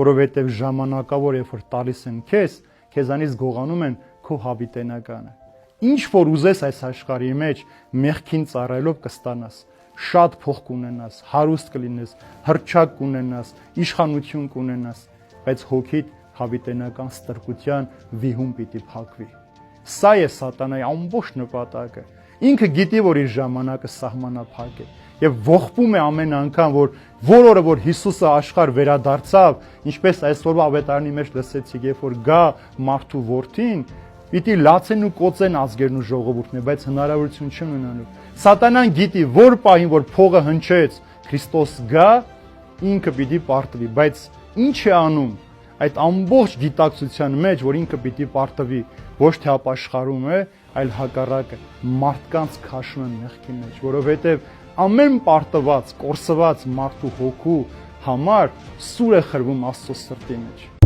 որովհետև ժամանակավոր երբ որ տալիս են քեզանից գողանում են քո հավիտենականը։ Ինչ որ ուզես այս աշխարհի մեջ մեղքին ծառայելով կստանաս, շատ փող կունենաս, հարուստ կլինես, հռչակ կունենաս, իշխանություն կունենաս, բայց հոգիդ հավիտենական ստրկության վիհում պիտի փակվի։ Սա է սատանայի ամբողջ նպատակը։ Ինքը գիտի, որ իր ժամանակը սահմանափակ է եւ ողբում է ամեն անգամ, որ օրը որ Հիսուսը աշխարհ վերադարձավ, ինչպես այսօրվա ավետարանի մեջ լսեցիք, երբ որ գա մարդու որդին, պիտի լացեն ու կոծեն ազգերն ու ժողովուրդները, բայց հնարավորություն չունենալու։ Սատանան գիտի, որ պահին որ փողը հնչեց, Քրիստոս գա, ինքը պիտի պարտվի, բայց ինչ է անում այդ ամբողջ գիտակցության մեջ, որ ինքը պիտի պարտվի, ոչ թե ապաշխարում է, այլ հակառակը մարդկանց քաշում է մեղքի մեջ, որովհետև ամեն պարտված, կորսված մարդու հոգու համար սուր է խրվում Աստծո սրտի մեջ։